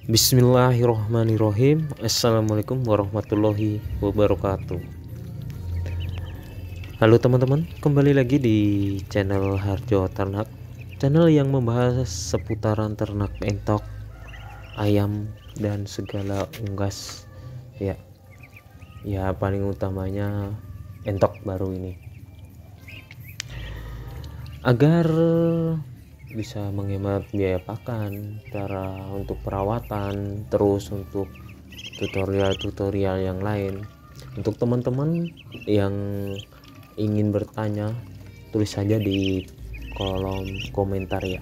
Bismillahirrohmanirrohim. Assalamualaikum warahmatullahi wabarakatuh. Halo teman-teman, kembali lagi di channel Harjo Ternak, channel yang membahas seputaran ternak entok, ayam, dan segala unggas. Ya paling utamanya entok baru ini. Agar bisa menghemat biaya pakan, cara untuk perawatan, terus untuk tutorial-tutorial yang lain. Untuk teman-teman yang ingin bertanya, tulis saja di kolom komentar ya.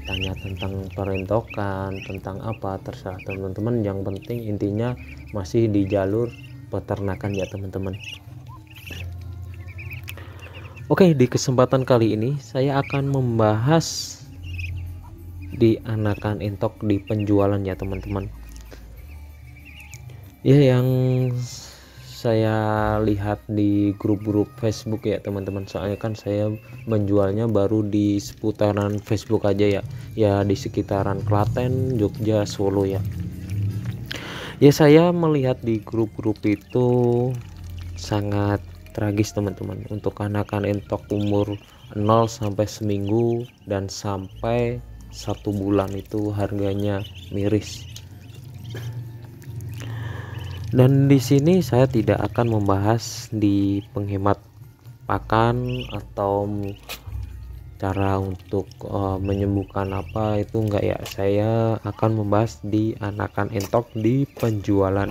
Tanya tentang perentokan, tentang apa, terserah teman-teman. Yang penting intinya masih di jalur peternakan ya teman-teman. Oke, di kesempatan kali ini saya akan membahas di anakan entok di penjualan ya teman-teman. Ya, yang saya lihat di grup-grup Facebook ya teman-teman, soalnya kan saya menjualnya baru di seputaran Facebook aja ya di sekitaran Klaten, Jogja, Solo ya. Ya, saya melihat di grup-grup itu sangat tragis teman-teman, untuk anakan entok umur 0 sampai seminggu dan sampai 1 bulan itu harganya miris. Dan di sini saya tidak akan membahas di penghemat pakan atau cara untuk menyembuhkan apa, itu enggak ya. Saya akan membahas di anakan entok di penjualan.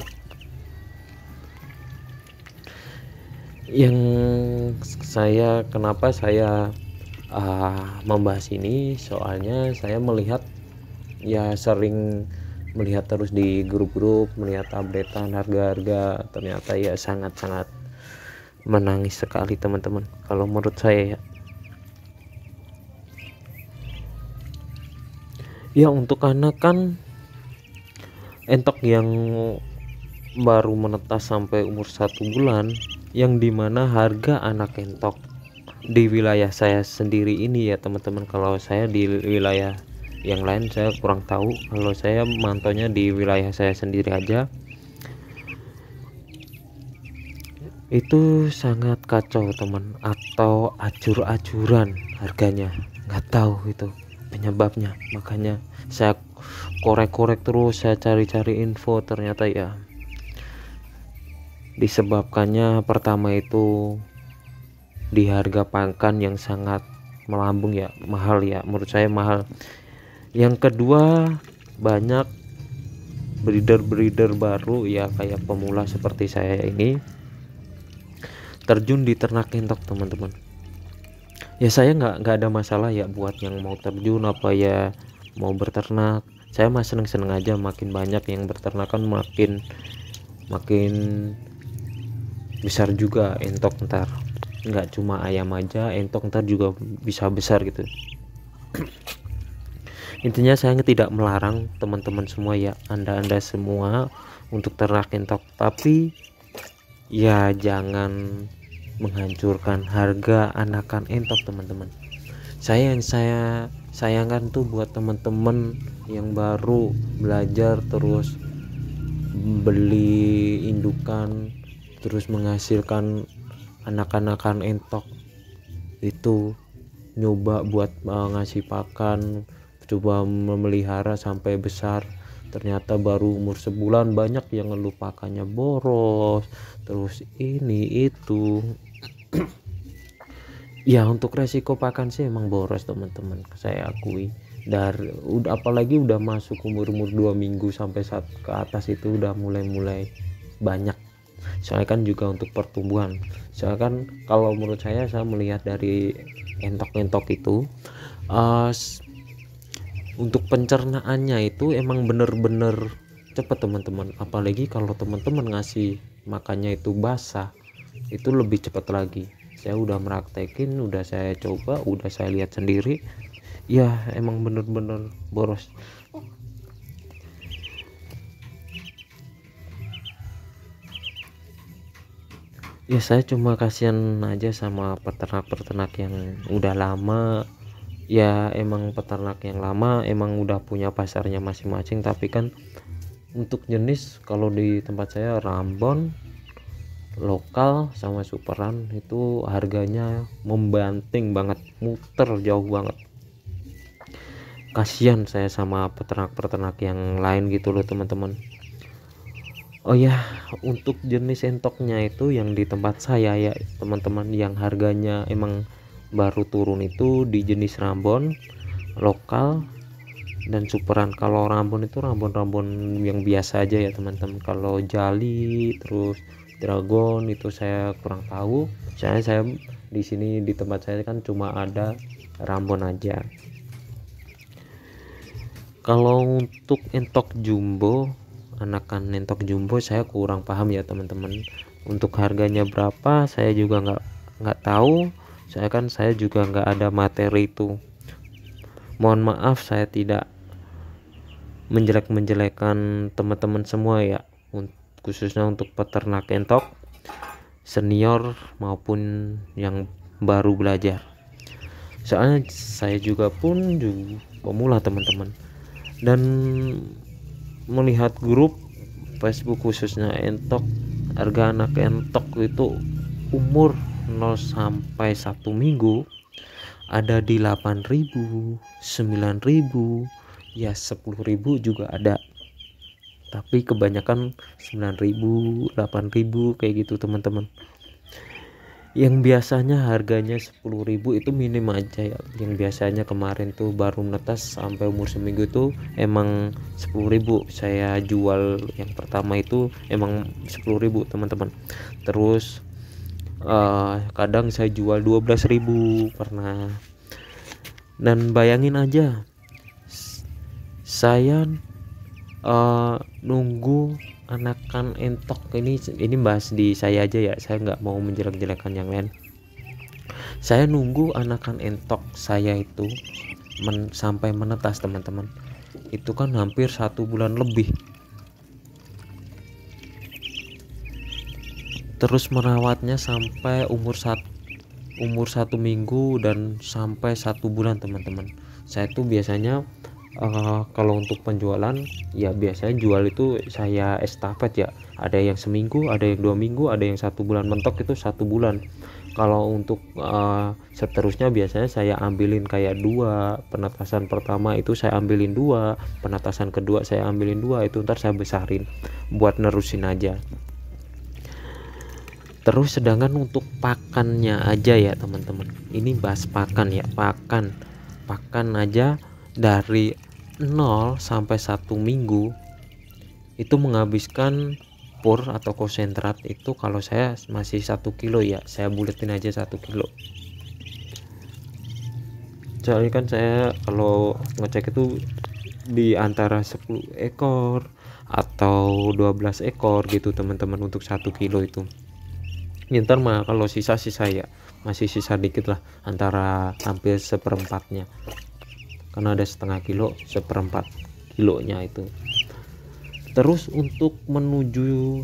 Yang kenapa saya membahas ini, soalnya saya melihat ya, sering melihat terus di grup-grup, melihat updatean harga-harga, ternyata ya sangat-sangat menangis sekali teman-teman kalau menurut saya ya. Untuk anakan entok yang baru menetas sampai umur 1 bulan, yang dimana harga anak entok di wilayah saya sendiri ini ya teman-teman, kalau saya di wilayah yang lain saya kurang tahu, kalau saya mantaunya di wilayah saya sendiri aja, itu sangat kacau teman, atau acur-acuran harganya, nggak tahu itu penyebabnya. Makanya saya korek-korek terus, saya cari-cari info, ternyata ya disebabkannya pertama itu di harga pakan yang sangat melambung ya, mahal ya, menurut saya mahal. Yang kedua, banyak breeder baru ya, kayak pemula seperti saya ini terjun di ternak entok teman-teman. Ya saya nggak ada masalah ya buat yang mau terjun apa ya, mau berternak. Saya mah seneng-seneng aja, makin banyak yang berternakan makin besar juga entok ntar. Nggak cuma ayam aja, entok ntar juga bisa besar gitu. Intinya saya tidak melarang teman-teman semua ya, anda semua untuk ternak entok, tapi ya jangan menghancurkan harga anakan entok teman-teman. Yang saya sayangkan tuh buat teman-teman yang baru belajar, terus beli indukan, terus menghasilkan anak-anakan entok, itu nyoba buat ngasih pakan, coba memelihara sampai besar, ternyata baru umur sebulan banyak yang ngeluh pakannya boros, terus ini itu. Ya untuk resiko pakan sih emang boros teman-teman, saya akui. Apalagi udah masuk umur 2 minggu sampai ke atas itu udah mulai banyak. Soalnya kan juga untuk pertumbuhan, soalnya kan kalau menurut saya melihat dari entok-entok itu untuk pencernaannya itu emang bener-bener cepet teman-teman. Apalagi kalau teman-teman ngasih makannya itu basah, itu lebih cepat lagi. Saya udah meraktekin, udah saya coba, udah saya lihat sendiri, ya emang bener-bener boros. Ya saya cuma kasihan aja sama peternak-peternak yang udah lama ya. Emang peternak yang lama emang udah punya pasarnya masing-masing, tapi kan Untuk jenis kalau di tempat saya Rambon, lokal sama superan itu harganya membanting banget, muter jauh banget. Kasihan saya sama peternak-peternak yang lain gitu loh teman-teman. Oh ya, untuk jenis entoknya itu yang di tempat saya ya teman-teman, yang harganya emang baru turun itu di jenis Rambon, lokal, dan superan. Kalau Rambon itu Rambon yang biasa aja ya teman-teman. Kalau Jali terus Dragon itu saya kurang tahu. Saya di sini di tempat saya kan cuma ada Rambon aja. Kalau untuk entok jumbo, anakan entok jumbo saya kurang paham ya teman-teman. Untuk harganya berapa saya juga nggak tahu. Saya juga nggak ada materi itu. Mohon maaf saya tidak menjelek-menjelekan teman-teman semua ya, khususnya untuk peternak entok senior maupun yang baru belajar. Soalnya saya juga pemula teman-teman, dan melihat grup Facebook khususnya entok, harga anak entok itu umur 0 sampai 1 minggu ada di 8.000, 9.000, ya 10.000 juga ada, tapi kebanyakan 9.000, 8.000 kayak gitu teman-teman. Yang biasanya harganya 10.000 itu minim aja ya. Yang biasanya kemarin tuh baru netas sampai umur seminggu tuh emang 10.000 saya jual. Yang pertama itu emang 10.000 teman-teman. Terus kadang saya jual 12.000 pernah. Dan bayangin aja, saya nunggu anakan entok ini bahas di saya aja ya, saya nggak mau menjelek-jelekan yang lain. Saya nunggu anakan entok saya itu sampai menetas teman-teman, itu kan hampir 1 bulan lebih. Terus merawatnya sampai umur 1 minggu dan sampai 1 bulan teman-teman. Saya tuh biasanya kalau untuk penjualan ya biasanya jual itu saya estafet ya, ada yang seminggu, ada yang 2 minggu, ada yang 1 bulan, mentok itu 1 bulan. Kalau untuk seterusnya biasanya saya ambilin kayak 2 penetasan pertama itu saya ambilin 2, penetasan kedua saya ambilin 2, itu ntar saya besarin buat nerusin aja. Terus sedangkan untuk pakannya aja ya teman-teman, ini bahas pakan ya, pakan aja dari 0 sampai 1 minggu itu menghabiskan pur atau konsentrat itu, kalau saya masih 1 kilo ya, saya buletin aja 1 kilo. Soalnya kan saya kalau ngecek itu di antara 10 ekor atau 12 ekor gitu teman-teman untuk 1 kilo itu. Ntar mah kalau sisa ya masih sisa dikit lah, antara hampir seperempatnya, karena ada setengah kilo, seperempat kilonya itu. Terus untuk menuju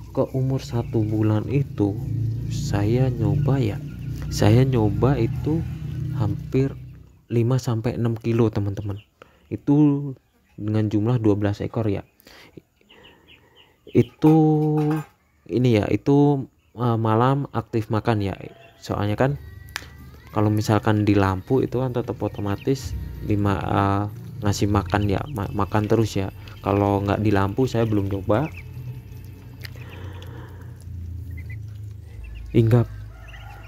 ke umur 1 bulan itu saya nyoba itu hampir 5 sampai 6 kilo teman-teman, itu dengan jumlah 12 ekor ya. Itu ini ya, itu malam aktif makan ya, soalnya kan kalau misalkan di lampu itu kan tetap otomatis ngasih makan ya, makan terus ya. Kalau nggak di lampu saya belum coba. Hingga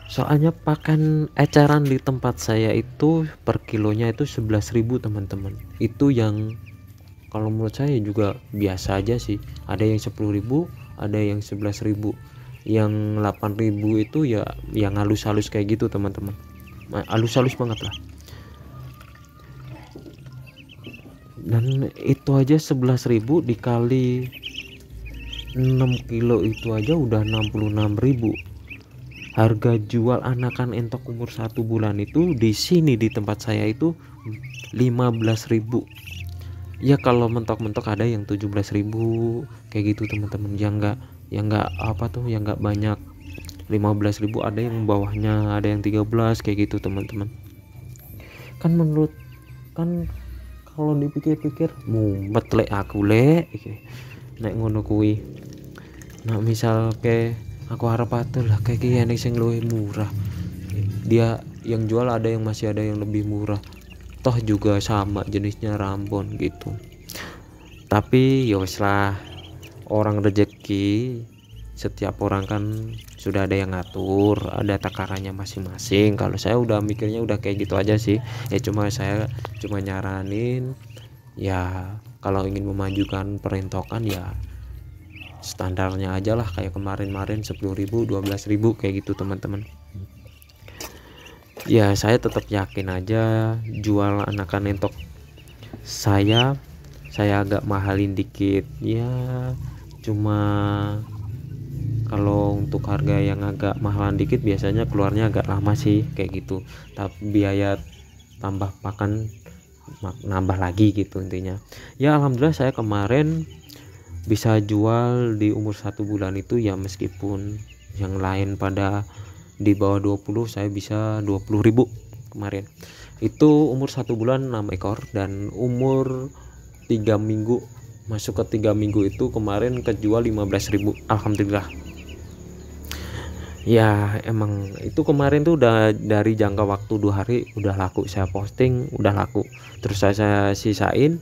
soalnya pakan eceran di tempat saya itu per kilonya itu 11.000 teman-teman. Itu yang kalau menurut saya juga biasa aja sih. Ada yang 10.000, ada yang 11.000. Yang 8.000 itu ya yang halus-halus kayak gitu teman-teman, halus-halus banget lah. Dan itu aja 11.000 dikali 6 kilo itu aja udah 66.000. Harga jual anakan entok umur 1 bulan itu di sini di tempat saya itu 15.000. Ya kalau mentok-mentok ada yang 17.000 kayak gitu teman-teman, yang nggak banyak. 15.000 ada yang bawahnya, ada yang 13 kayak gitu teman-teman. Kan kalau dipikir-pikir mumet lek aku lek nek ngono kuwi. Nah misal ke aku harap atur lah kayak gini sing luwih murah, dia yang jual ada yang masih ada yang lebih murah, toh juga sama jenisnya rambon gitu. Tapi ya wis lah, orang rezeki setiap orang kan sudah ada yang ngatur, ada takarannya masing-masing. Kalau saya udah mikirnya udah kayak gitu aja sih ya, saya cuma nyaranin ya kalau ingin memajukan perintokan ya standarnya aja lah, kayak kemarin 10.000 12.000 kayak gitu teman-teman. Ya saya tetap yakin aja jual anakan entok saya agak mahalin dikit ya, cuma kalau untuk harga yang agak mahalan dikit biasanya keluarnya agak lama sih kayak gitu, tapi biaya tambah pakan nambah lagi gitu intinya. Ya alhamdulillah saya kemarin bisa jual di umur 1 bulan itu ya, meskipun yang lain pada di bawah 20, saya bisa 20.000 kemarin. Itu umur 1 bulan 6 ekor, dan umur 3 minggu masuk ke 3 minggu itu kemarin kejual 15.000 alhamdulillah. Ya emang itu kemarin tuh udah dari jangka waktu 2 hari udah laku, saya posting udah laku, terus saya sisain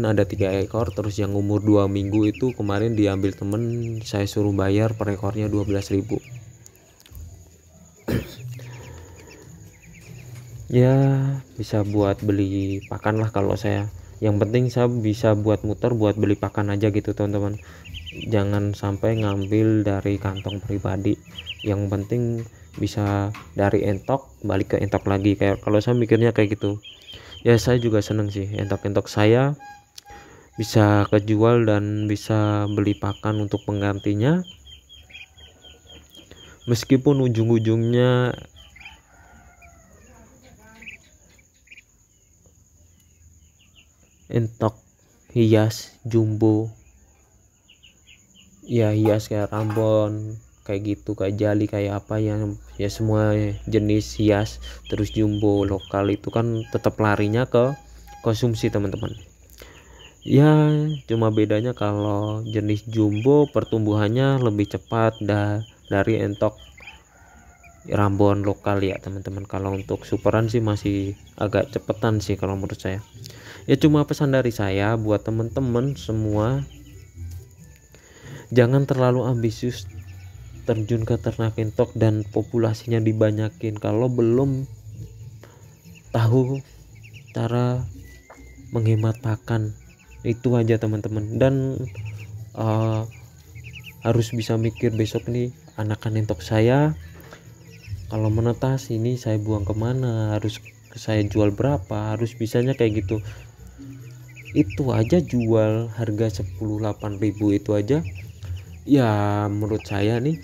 ada 3 ekor, terus yang umur 2 minggu itu kemarin diambil temen, saya suruh bayar per ekornya 12.000. Ya bisa buat beli pakan lah kalau saya, yang penting saya bisa buat muter buat beli pakan aja gitu teman-teman, jangan sampai ngambil dari kantong pribadi, yang penting bisa dari entok balik ke entok lagi, kayak kalau saya mikirnya kayak gitu. Ya saya juga seneng sih entok-entok saya bisa kejual dan bisa beli pakan untuk penggantinya, meskipun ujung-ujungnya entok hias jumbo ya, hias kayak rambon kayak gitu, kayak jali, kayak apa yang ya semua jenis hias, terus jumbo lokal itu kan tetap larinya ke konsumsi teman-teman. Ya cuma bedanya kalau jenis jumbo pertumbuhannya lebih cepat dari entok rambon lokal ya teman-teman. Kalau untuk superan sih masih agak cepetan sih kalau menurut saya. Ya cuma pesan dari saya buat teman-teman semua, jangan terlalu ambisius terjun ke ternak entok dan populasinya dibanyakin kalau belum tahu cara menghemat pakan. Itu aja teman-teman, dan harus bisa mikir besok nih anakan entok saya kalau menetas ini saya buang kemana, harus saya jual berapa, harus bisanya kayak gitu. Itu aja jual harga 18.000 itu aja ya menurut saya nih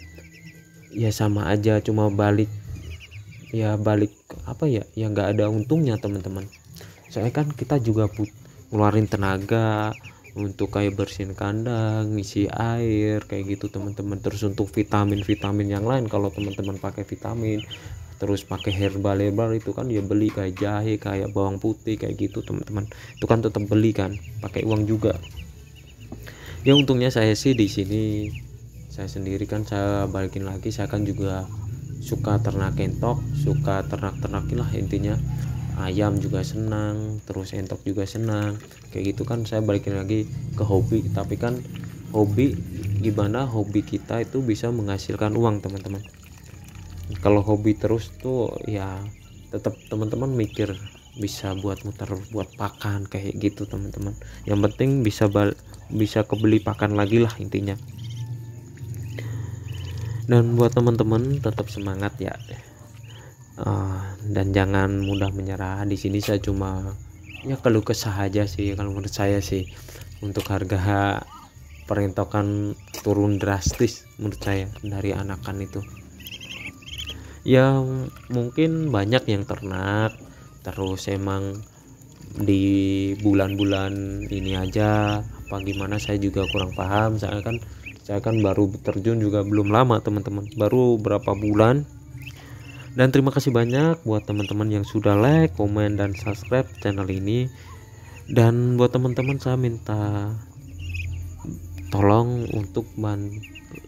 ya sama aja, cuma balik apa ya nggak ada untungnya teman-teman. Soalnya kan kita juga ngeluarin tenaga untuk kayak bersihin kandang, ngisi air kayak gitu teman-teman. Terus untuk vitamin yang lain, kalau teman-teman pakai vitamin terus pakai herbal itu kan ya beli kayak jahe, kayak bawang putih kayak gitu teman-teman, itu kan tetap beli kan pakai uang juga. Ya untungnya saya sih di sini saya sendiri kan, saya balikin lagi, saya kan juga suka ternak entok, suka ternak-ternakin lah intinya, ayam juga senang, terus entok juga senang kayak gitu kan. Saya balikin lagi ke hobi, tapi kan hobi gimana hobi kita itu bisa menghasilkan uang teman-teman. Kalau hobi terus tuh ya tetap teman-teman mikir bisa buat muter buat pakan kayak gitu teman-teman, yang penting bisa kebeli pakan lagi lah intinya. Dan buat teman-teman tetap semangat ya, dan jangan mudah menyerah. Di sini saya cuma ya keluh kesah aja sih kalau menurut saya sih, untuk harga perintokan turun drastis menurut saya dari anakan itu. Ya mungkin banyak yang ternak terus emang di bulan-bulan ini aja apa gimana, saya juga kurang paham. Saya kan baru terjun juga belum lama teman-teman, baru berapa bulan. Dan terima kasih banyak buat teman-teman yang sudah like, komen, dan subscribe channel ini. Dan buat teman-teman saya minta tolong untuk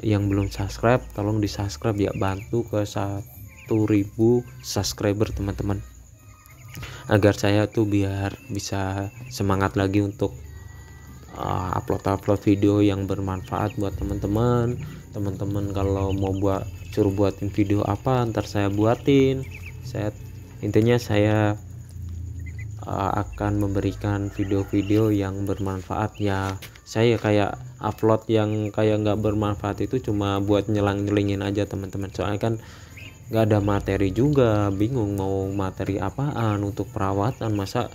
yang belum subscribe, tolong di subscribe ya, bantu ke 1.000 subscriber teman-teman, agar saya tuh biar bisa semangat lagi untuk upload video yang bermanfaat buat teman-teman. Kalau mau suruh buatin video apa, ntar saya buatin. Intinya saya akan memberikan video-video yang bermanfaat ya. Saya kayak upload yang kayak nggak bermanfaat itu cuma buat nyelang-nyelingin aja teman-teman, soalnya kan nggak ada materi juga, bingung mau materi apaan untuk perawatan, masa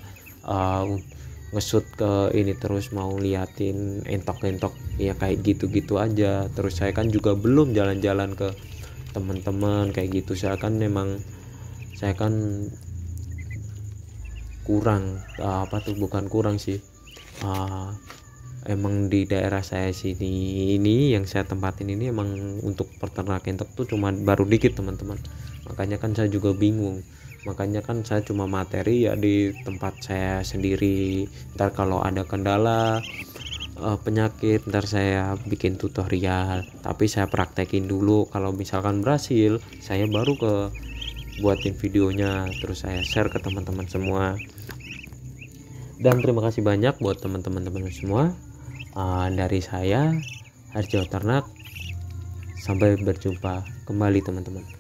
ngesut ke ini terus mau liatin entok-entok ya kayak gitu-gitu aja. Terus saya kan juga belum jalan-jalan ke teman-teman kayak gitu, saya kan kurang bukan kurang sih, emang di daerah saya sini ini yang saya tempatin ini emang untuk peternak entok tuh cuma baru dikit teman-teman, makanya kan saya juga bingung. Makanya kan saya cuma materi ya di tempat saya sendiri, ntar kalau ada kendala penyakit ntar saya bikin tutorial, tapi saya praktekin dulu. Kalau misalkan berhasil, saya baru buatin videonya, terus saya share ke teman-teman semua. Dan terima kasih banyak buat teman-teman semua. Dari saya Harjo Ternak, sampai berjumpa kembali teman-teman.